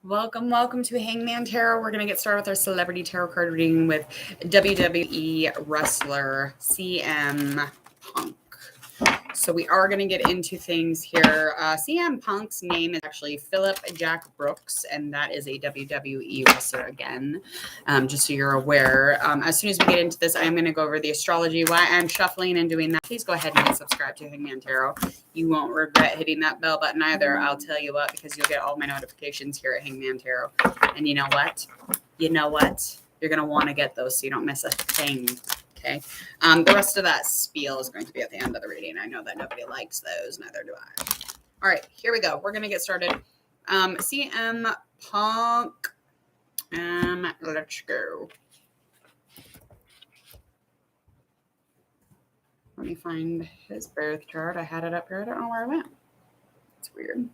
Welcome to Hangman Tarot. We're going to get started with our celebrity tarot card reading with WWE wrestler CM Punk. So we are going to get into things here. CM Punk's name is actually Philip Jack Brooks, and that is a WWE wrestler again, just so you're aware. As soon as we get into this, I'm going to go over the astrology, why I'm shuffling and doing that. Please go ahead and subscribe to Hangman Tarot. You won't regret hitting that bell button either. I'll tell you what, because you'll get all my notifications here at Hangman Tarot. And you know what? You're going to want to get those so you don't miss a thing. Okay. The rest of that spiel is going to be at the end of the reading. I know that nobody likes those. Neither do I. All right, here we go. We're going to get started. CM Punk. Let's go. Let me find his birth chart. I had it up here. I don't know where I went. It's weird.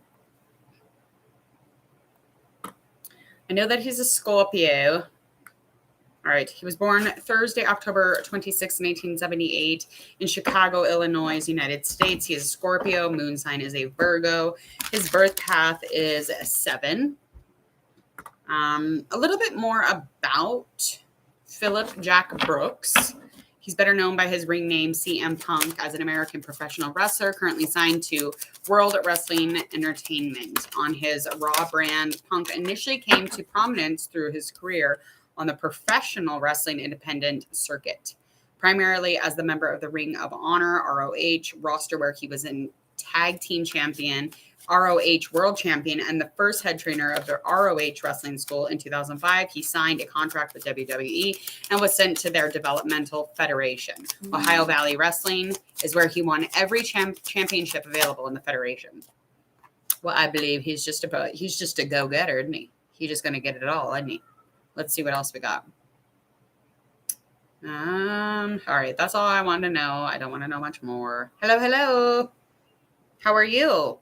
I know that he's a Scorpio. All right. He was born Thursday, October 26, 1978 in Chicago, Illinois, United States. He is a Scorpio. Moon sign is a Virgo. His birth path is 7. A little bit more about Philip Jack Brooks. He's better known by his ring name, CM Punk, as an American professional wrestler, currently signed to World Wrestling Entertainment. On his Raw brand, Punk initially came to prominence through his career on the professional wrestling independent circuit, primarily as the member of the Ring of Honor, ROH, roster where he was in tag team champion, ROH world champion, and the first head trainer of the ROH wrestling school. In 2005, he signed a contract with WWE and was sent to their developmental federation. Ohio Valley Wrestling is where he won every championship available in the federation. Well, I believe he's just a go-getter, isn't he? He's just going to get it all, isn't he? Let's see what else we got. All right, that's all I wanted to know. I don't want to know much more. Hello. How are you?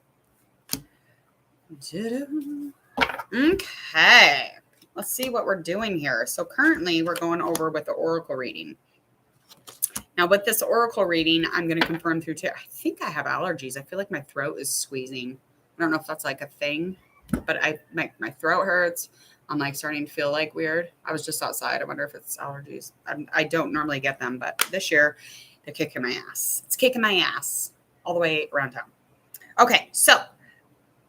Okay, let's see what we're doing here. So currently we're going over with the oracle reading. Now with this oracle reading, I'm going to confirm through I think I have allergies. I feel like my throat is squeezing. I don't know if that's like a thing, but my throat hurts. I'm like starting to feel like weird. I was just outside. I wonder if it's allergies. I don't normally get them, but this year they're kicking my ass. It's kicking my ass all the way around town. Okay, so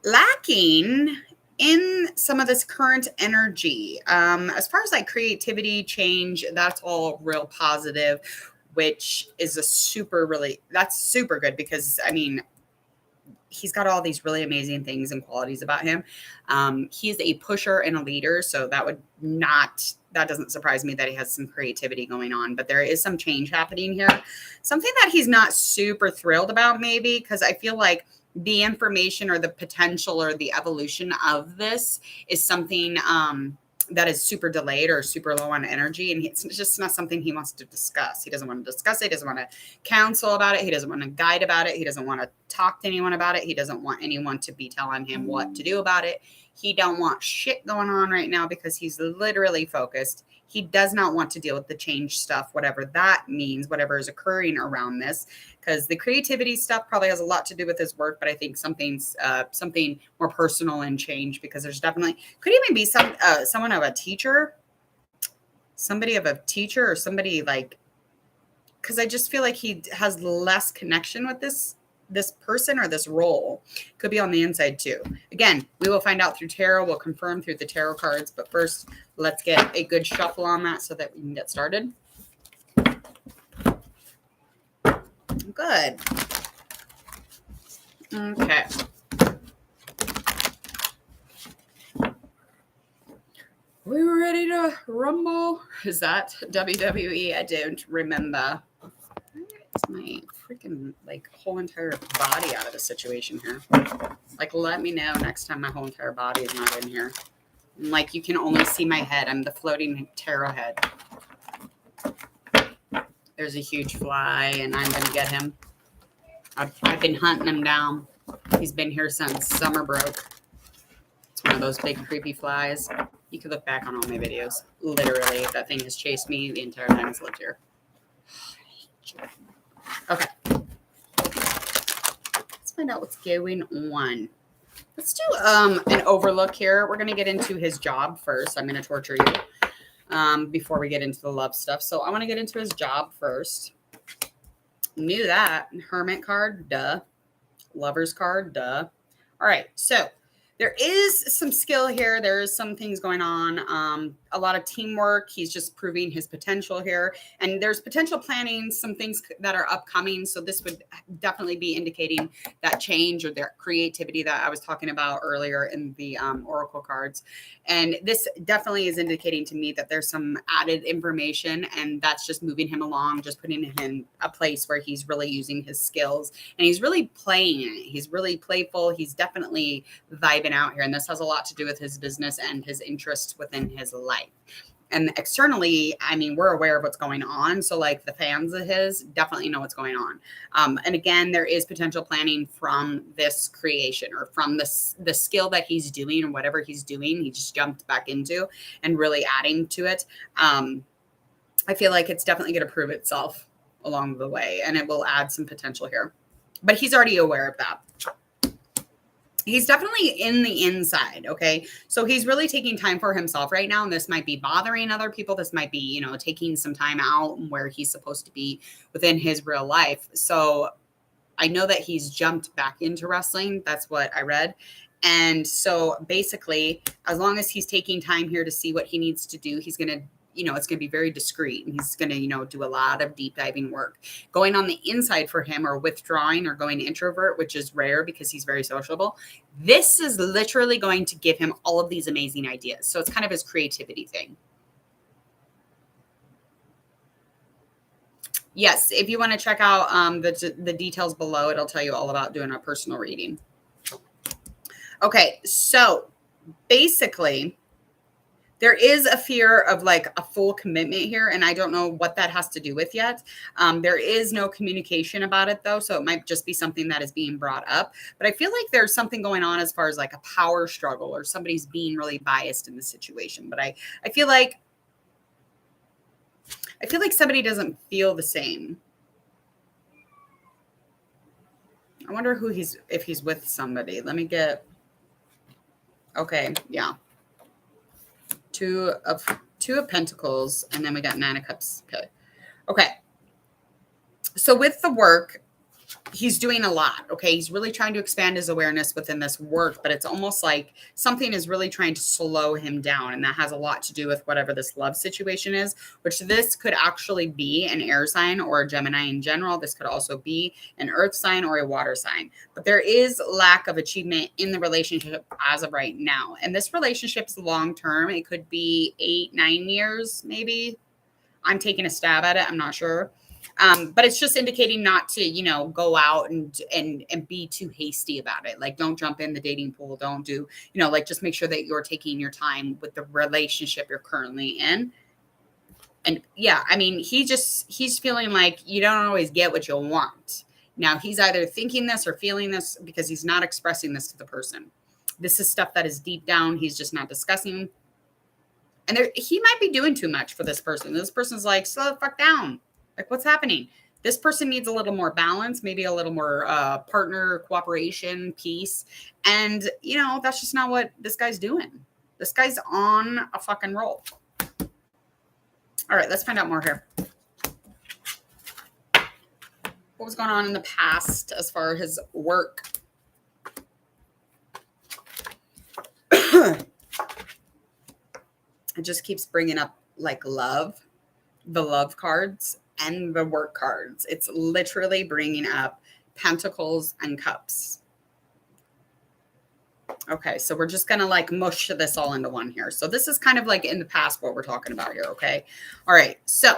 lacking in some of this current energy, as far as like creativity, change, that's all real positive, which is that's super good because I mean, he's got all these really amazing things and qualities about him. He's a pusher and a leader, so that doesn't surprise me that he has some creativity going on, but there is some change happening here. Something that he's not super thrilled about maybe, because I feel like the information or the potential or the evolution of this is something that is super delayed or super low on energy. And it's just not something he wants to discuss. He doesn't want to discuss it. He doesn't want to counsel about it. He doesn't want to guide about it. He doesn't want to talk to anyone about it. He doesn't want anyone to be telling him what to do about it. He don't want shit going on right now because he's literally focused. He does not want to deal with the change stuff, whatever that means, whatever is occurring around this, because the creativity stuff probably has a lot to do with his work, but I think something more personal and change, because there's definitely could even be someone of a teacher, or somebody like, because I just feel like he has less connection with this person or this role. Could be on the inside too. Again, we will find out through tarot. We'll confirm through the tarot cards, but first let's get a good shuffle on that so that we can get started. Good. Okay. We were ready to rumble. Is that WWE? I don't remember. It's my freaking whole entire body out of the situation here. Let me know next time my whole entire body is not in here. And you can only see my head. I'm the floating tarot head. There's a huge fly, and I'm gonna get him. I've been hunting him down. He's been here since summer broke. It's one of those big creepy flies. You could look back on all my videos. Literally, that thing has chased me the entire time it's lived here. Okay. Let's find out what's going on. Let's do an overlook here. We're going to get into his job first. I'm going to torture you before we get into the love stuff. So I want to get into his job first. Knew that. Hermit card, duh. Lover's card, duh. All right, so there is some skill here. There is some things going on. A lot of teamwork. He's just proving his potential here. And there's potential planning, some things that are upcoming. So this would definitely be indicating that change or their creativity that I was talking about earlier in the Oracle cards. And this definitely is indicating to me that there's some added information, and that's just moving him along, just putting him in a place where he's really using his skills and he's really playing it. He's really playful. He's definitely vibing out here. And this has a lot to do with his business and his interests within his life. And externally, I mean, we're aware of what's going on. So like the fans of his definitely know what's going on. And again, there is potential planning from this creation or from the skill that he's doing or whatever he's doing. He just jumped back into and really adding to it. I feel like it's definitely going to prove itself along the way, and it will add some potential here. But he's already aware of that. He's definitely in the inside. Okay. So he's really taking time for himself right now. And this might be bothering other people. This might be, you know, taking some time out where he's supposed to be within his real life. So I know that he's jumped back into wrestling. That's what I read. And so basically, as long as he's taking time here to see what he needs to do, he's going to, you know, it's going to be very discreet, and he's going to, you know, do a lot of deep diving work. Going on the inside for him, or withdrawing or going introvert, which is rare because he's very sociable. This is literally going to give him all of these amazing ideas. So it's kind of his creativity thing. Yes, if you want to check out the details below, it'll tell you all about doing a personal reading. Okay, so basically, there is a fear of like a full commitment here, and I don't know what that has to do with yet. There is no communication about it though, so it might just be something that is being brought up. But I feel like there's something going on as far as like a power struggle, or somebody's being really biased in the situation. But I feel like somebody doesn't feel the same. I wonder if he's with somebody. Let me get. Okay, yeah. Two of Pentacles, and then we got Nine of Cups. Okay. So with the work, he's doing a lot. Okay. He's really trying to expand his awareness within this work, but it's almost like something is really trying to slow him down. And that has a lot to do with whatever this love situation is, which this could actually be an air sign or a Gemini in general. This could also be an earth sign or a water sign, but there is lack of achievement in the relationship as of right now. And this relationship is long-term. It could be 8-9 years, maybe. I'm taking a stab at it. I'm not sure. But it's just indicating not to, you know, go out and be too hasty about it. Like, don't jump in the dating pool. Don't do, you know, like, just make sure that you're taking your time with the relationship you're currently in. And yeah, I mean, he's feeling like you don't always get what you want. Now he's either thinking this or feeling this because he's not expressing this to the person. This is stuff that is deep down. He's just not discussing. And he might be doing too much for this person. This person's like, slow the fuck down. Like, what's happening? This person needs a little more balance, maybe a little more partner cooperation, peace. And, you know, that's just not what this guy's doing. This guy's on a fucking roll. All right, let's find out more here. What was going on in the past as far as his work? It just keeps bringing up like love, the love cards and the work cards. It's literally bringing up Pentacles and Cups. Okay, so we're just going to like mush this all into one here. So this is kind of like in the past what we're talking about here, okay? All right, so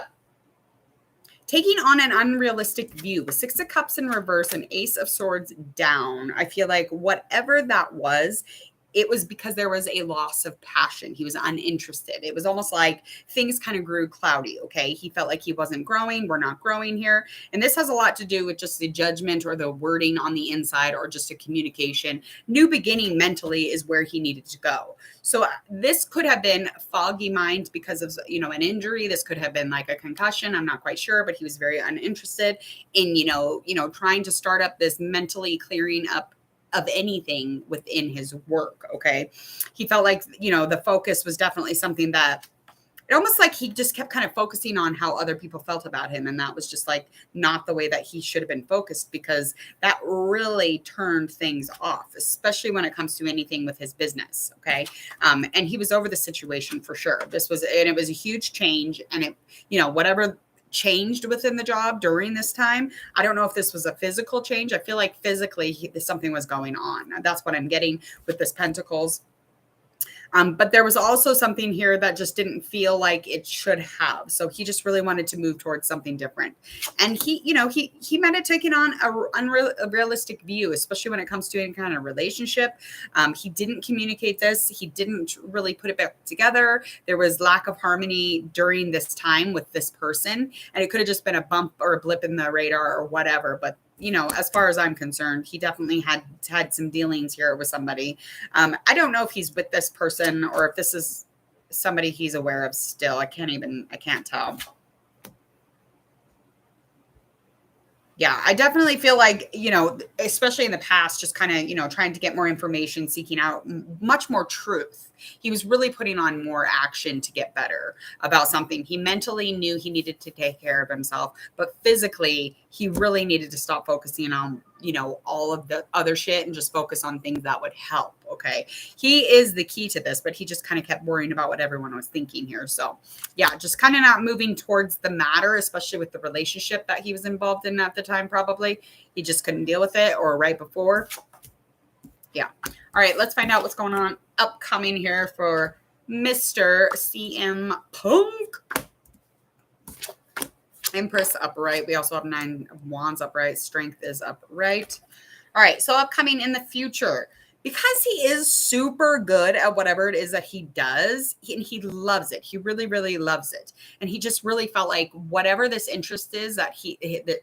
taking on an unrealistic view, the Six of Cups in reverse and Ace of Swords down. I feel like whatever that was, it was because there was a loss of passion. He was uninterested. It was almost like things kind of grew cloudy. Okay. He felt like he wasn't growing. We're not growing here. And this has a lot to do with just the judgment or the wording on the inside, or just a communication. New beginning mentally is where he needed to go. So this could have been foggy mind because of, you know, an injury. This could have been like a concussion. I'm not quite sure, but he was very uninterested in, you know, trying to start up this mentally clearing up of anything within his work. Okay. He felt like, the focus was definitely something that it almost like he just kept kind of focusing on how other people felt about him. And that was just like not the way that he should have been focused, because that really turned things off, especially when it comes to anything with his business. Okay. And he was over the situation for sure. And it was a huge change. And whatever changed within the job during this time, I don't know if this was a physical change. I feel like physically something was going on. That's what I'm getting with this Pentacles. But there was also something here that just didn't feel like it should have. So he just really wanted to move towards something different. And he might have taken on a realistic view, especially when it comes to any kind of relationship. He didn't communicate this. He didn't really put it back together. There was lack of harmony during this time with this person. And it could have just been a bump or a blip in the radar or whatever. But as far as I'm concerned, he definitely had some dealings here with somebody. I don't know if he's with this person or if this is somebody he's aware of still. I can't tell. Yeah, I definitely feel like, especially in the past, just kind of, trying to get more information, seeking out much more truth. He was really putting on more action to get better about something. He mentally knew he needed to take care of himself, but physically, he really needed to stop focusing on, all of the other shit and just focus on things that would help. Okay. He is the key to this, but he just kind of kept worrying about what everyone was thinking here. So yeah, just kind of not moving towards the matter, especially with the relationship that he was involved in at the time. Probably he just couldn't deal with it, or right before. Yeah. All right. Let's find out what's going on upcoming here for Mr. CM Punk. Empress upright. We also have 9 of Wands upright. Strength is upright. All right. So upcoming in the future, because he is super good at whatever it is that he does, and he loves it. He really, really loves it. And he just really felt like whatever this interest is that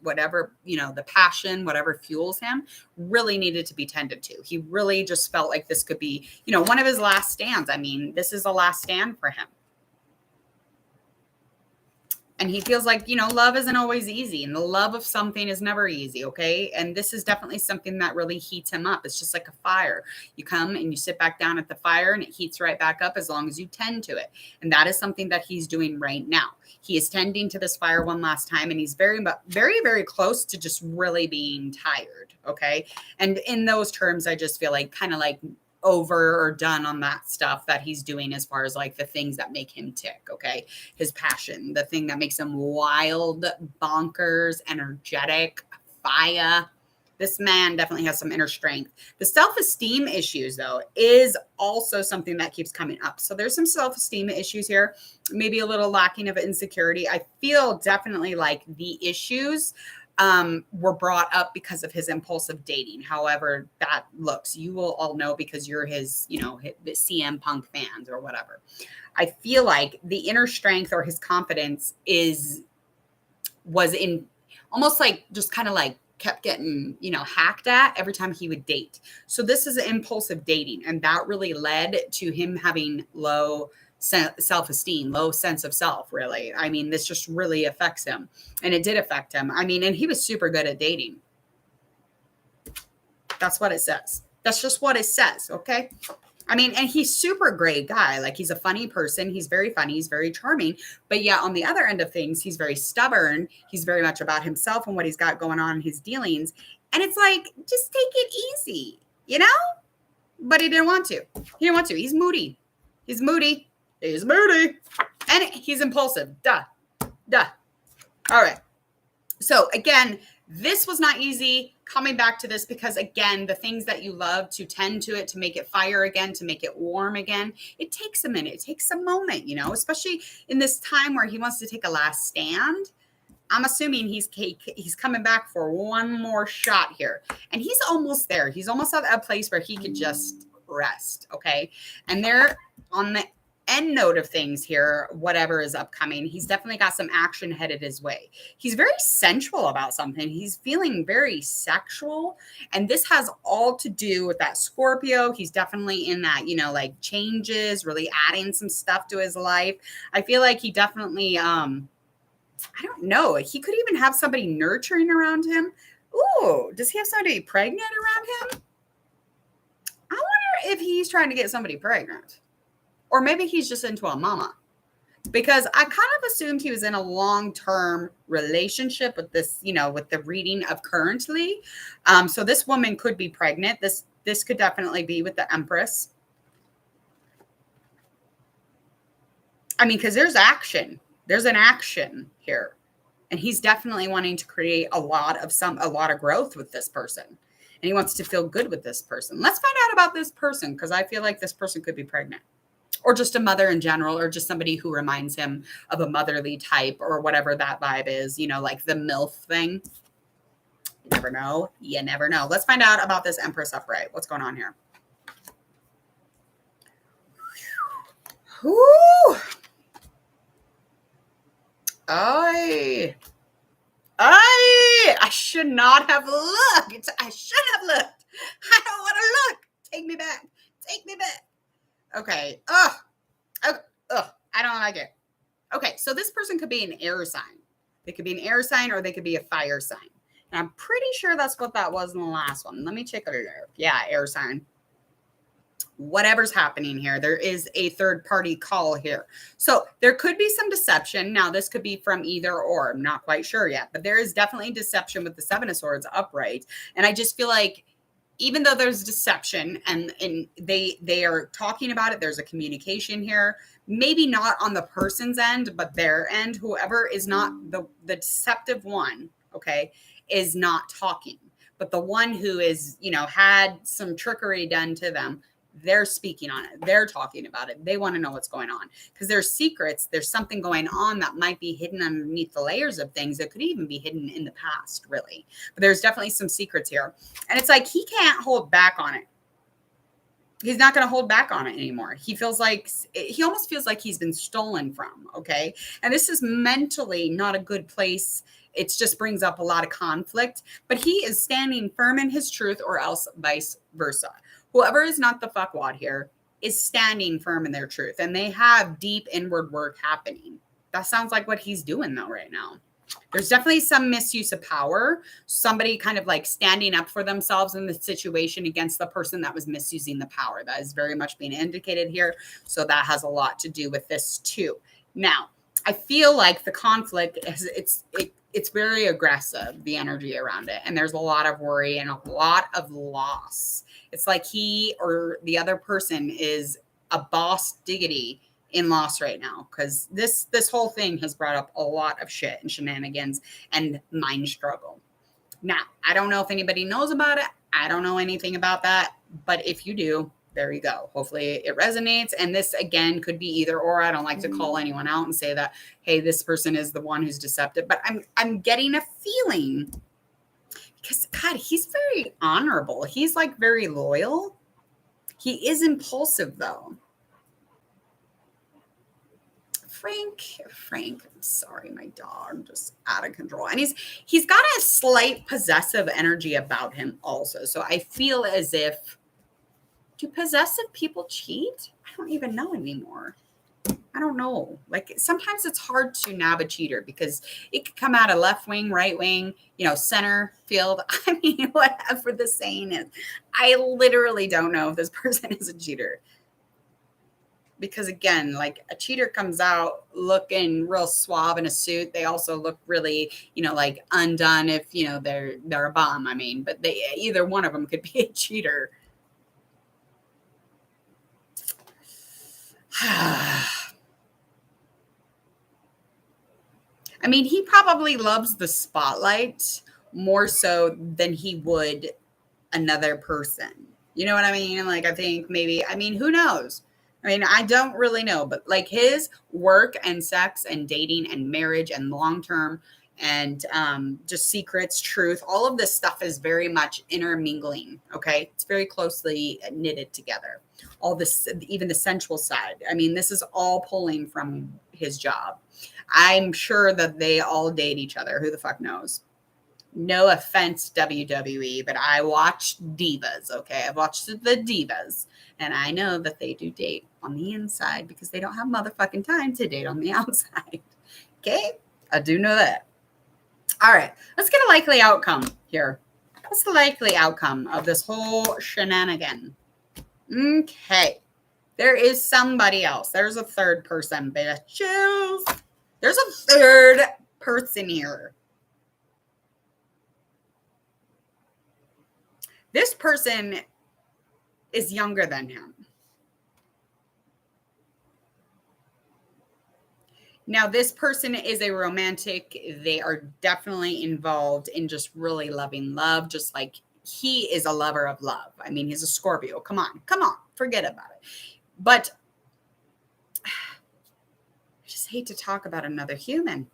whatever, the passion, whatever fuels him, really needed to be tended to. He really just felt like this could be, one of his last stands. I mean, this is a last stand for him. And he feels like, love isn't always easy, and the love of something is never easy. Okay. And this is definitely something that really heats him up. It's just like a fire. You come and you sit back down at the fire and it heats right back up as long as you tend to it. And that is something that he's doing right now. He is tending to this fire one last time, and he's very, very, very close to just really being tired. Okay. And in those terms, I just feel like kind of like over or done on that stuff that he's doing, as far as like the things that make him tick. Okay. His passion, the thing that makes him wild, bonkers, energetic, fire. This man definitely has some inner strength. The self-esteem issues, though, is also something that keeps coming up. So there's some self-esteem issues here, maybe a little lacking of insecurity. I feel definitely like the issues were brought up because of his impulsive dating. However that looks, you will all know because you're his, the CM Punk fans or whatever. I feel like the inner strength or his confidence was in almost like just kind of like kept getting, hacked at every time he would date. So this is impulsive dating, and that really led to him having low self-esteem, low sense of self, really. I mean, this just really affects him, and it did affect him. I mean, and he was super good at dating. That's what it says. That's just what it says. Okay. I mean, and he's super great guy. Like, he's a funny person. He's very funny. He's very charming. But yeah, on the other end of things, he's very stubborn. He's very much about himself and what he's got going on in his dealings. And it's like, just take it easy, But he didn't want to. He didn't want to. He's moody. He's moody. He's moody. And he's impulsive. Duh. All right. So again, this was not easy coming back to this, because again, the things that you love, to tend to it, to make it fire again, to make it warm again, it takes a minute. It takes a moment, especially in this time where he wants to take a last stand. I'm assuming he's coming back for one more shot here, and he's almost there. He's almost at a place where he could just rest. Okay. And there on the end note of things here, whatever is upcoming, he's definitely got some action headed his way. He's very sensual about something. He's feeling very sexual. And this has all to do with that Scorpio. He's definitely in that, like changes, really adding some stuff to his life. I feel like he definitely, I don't know. He could even have somebody nurturing around him. Ooh, does he have somebody pregnant around him? if he's trying to get somebody pregnant. Or maybe he's just into a mama. Because I kind of assumed he was in a long-term relationship with this, with the reading of currently. So this woman could be pregnant. This could definitely be with the Empress. I mean, because there's action. There's an action here. And he's definitely wanting to create a lot of growth with this person. And he wants to feel good with this person. Let's find out about this person, because I feel like this person could be pregnant. Or just a mother in general, or just somebody who reminds him of a motherly type, or whatever that vibe is, like the MILF thing. You never know. You never know. Let's find out about this Empress upright. What's going on here? Whoo! I should not have looked. I should have looked. I don't want to look. Take me back. Take me back. Okay. Ugh. I don't like it. Okay. So this person could be an air sign. They could be an air sign, or they could be a fire sign. And I'm pretty sure that's what that was in the last one. Let me check it out. Yeah, air sign. Whatever's happening here, there is a third party call here. So there could be some deception. Now, this could be from either or. I'm not quite sure yet, but there is definitely deception with the Seven of Swords upright. And I just feel like even though there's deception and they are talking about it, there's a communication here, maybe not on the person's end, but their end, whoever is not the deceptive one, okay, is not talking. But the one who is, had some trickery done to them, they're speaking on it. They're talking about it. They want to know what's going on, because there's secrets. There's something going on that might be hidden underneath the layers of things that could even be hidden in the past, really. But there's definitely some secrets here. And it's like he can't hold back on it. He's not going to hold back on it anymore. He almost feels like he's been stolen from, okay? And this is mentally not a good place. It just brings up a lot of conflict. But he is standing firm in his truth, or else vice versa. Whoever is not the fuckwad here is standing firm in their truth, and they have deep inward work happening. That sounds like what he's doing, though, right now. There's definitely some misuse of power. Somebody kind of like standing up for themselves in the situation against the person that was misusing the power. That is very much being indicated here. So that has a lot to do with this too. Now, I feel like the conflict it's very aggressive, the energy around it. And there's a lot of worry and a lot of loss. It's like he or the other person is a boss diggity in loss right now, because this whole thing has brought up a lot of shit and shenanigans and mind struggle. Now, I don't know if anybody knows about it. I don't know anything about that. But if you do, there you go. Hopefully it resonates. And this, again, could be either or. I don't like to call anyone out and say that, hey, this person is the one who's deceptive. But I'm getting a feeling, because, God, he's very honorable. He's like very loyal. He is impulsive, though. Frank, I'm sorry, my dog, just out of control. And he's got a slight possessive energy about him also. So I feel as if, do possessive people cheat? I don't even know anymore. I don't know. Like, sometimes it's hard to nab a cheater, because it could come out of left wing, right wing, center field. I mean, whatever the saying is. I literally don't know if this person is a cheater. Because again, like, a cheater comes out looking real suave in a suit. They also look really, like undone if, they're a bum. I mean, but either one of them could be a cheater. I mean, he probably loves the spotlight more so than he would another person. You know what I mean? Like, I think maybe, who knows? I mean, I don't really know, but like his work and sex and dating and marriage and long-term and just secrets, truth, all of this stuff is very much intermingling. Okay. It's very closely knitted together. All this, even the sensual side. I mean, this is all pulling from his job. I'm sure that they all date each other. Who the fuck knows? No offense, WWE, but I watched divas, okay? I've watched the divas, and I know that they do date on the inside because they don't have motherfucking time to date on the outside, okay? I do know that. All right, let's get a likely outcome here. What's the likely outcome of this whole shenanigan? Okay. There is somebody else. There's a third person, bitches. There's a third person here. This person is younger than him. Now, this person is a romantic. They are definitely involved in just really loving love, just like he is a lover of love. I mean, he's a Scorpio. Come on, forget about it. But I just hate to talk about another human.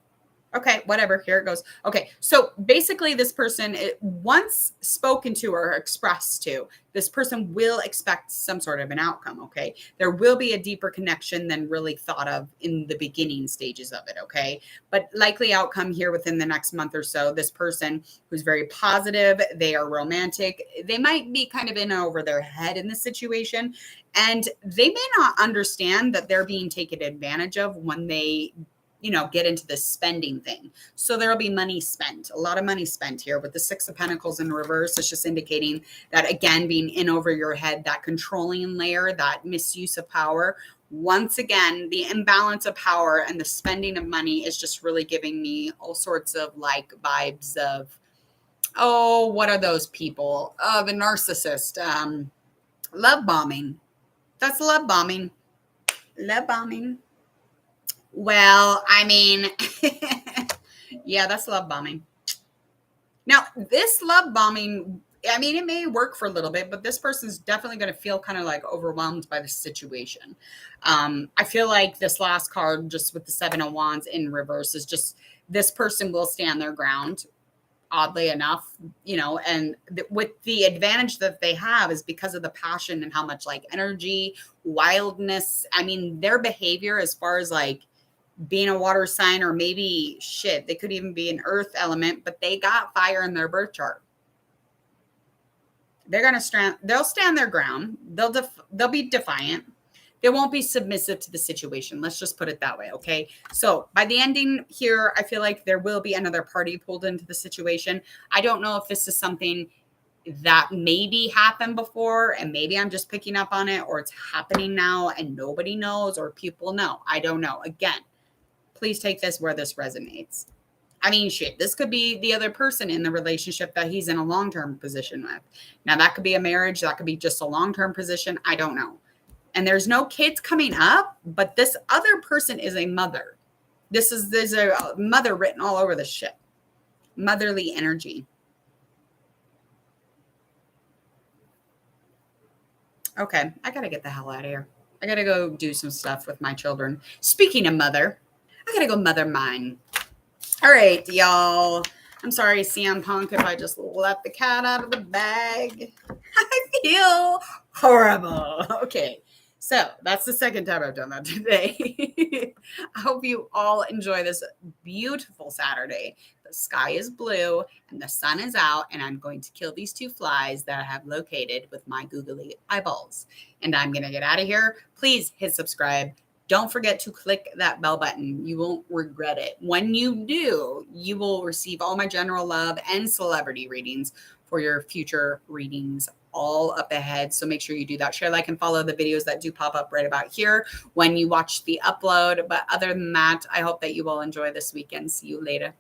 Okay, whatever. Here it goes. Okay, so basically, this person, once spoken to or expressed to, this person will expect some sort of an outcome. Okay, there will be a deeper connection than really thought of in the beginning stages of it. Okay, but likely outcome here within the next month or so. This person who's very positive, they are romantic, they might be kind of in over their head in the situation, and they may not understand that they're being taken advantage of when they get into this spending thing. So there'll be money spent, a lot of money spent here with the Six of Pentacles in reverse. It's just indicating that, again, being in over your head, that controlling layer, that misuse of power. Once again, the imbalance of power and the spending of money is just really giving me all sorts of like vibes of, oh, what are those people? The narcissist, love bombing. That's love bombing. Love bombing. Well, I mean, yeah, that's love bombing. Now, this love bombing, I mean, it may work for a little bit, but this person's definitely going to feel kind of like overwhelmed by the situation. I feel like this last card, just with the Seven of Wands in reverse, is just this person will stand their ground. Oddly enough, and with the advantage that they have is because of the passion and how much like energy, wildness. I mean, their behavior as far as like being a water sign, or maybe shit, they could even be an earth element, but they got fire in their birth chart. They'll stand their ground. They'll be defiant. They won't be submissive to the situation. Let's just put it that way. Okay. So by the ending here, I feel like there will be another party pulled into the situation. I don't know if this is something that maybe happened before and maybe I'm just picking up on it, or it's happening now and nobody knows, or people know. I don't know. Again, please take this where this resonates. I mean, shit, this could be the other person in the relationship that he's in a long-term position with. Now, that could be a marriage. That could be just a long-term position. I don't know. And there's no kids coming up, but this other person is a mother. There's a mother written all over this shit. Motherly energy. Okay, I got to get the hell out of here. I got to go do some stuff with my children. Speaking of mother, I got to go mother mine. All right, y'all. I'm sorry, CM Punk, if I just let the cat out of the bag. I feel horrible. Okay, so that's the second time I've done that today. I hope you all enjoy this beautiful Saturday. The sky is blue and the sun is out, and I'm going to kill these two flies that I have located with my googly eyeballs. And I'm going to get out of here. Please hit subscribe. Don't forget to click that bell button. You won't regret it. When you do, you will receive all my general love and celebrity readings for your future readings all up ahead. So make sure you do that. Share, like, and follow the videos that do pop up right about here when you watch the upload. But other than that, I hope that you will enjoy this weekend. See you later.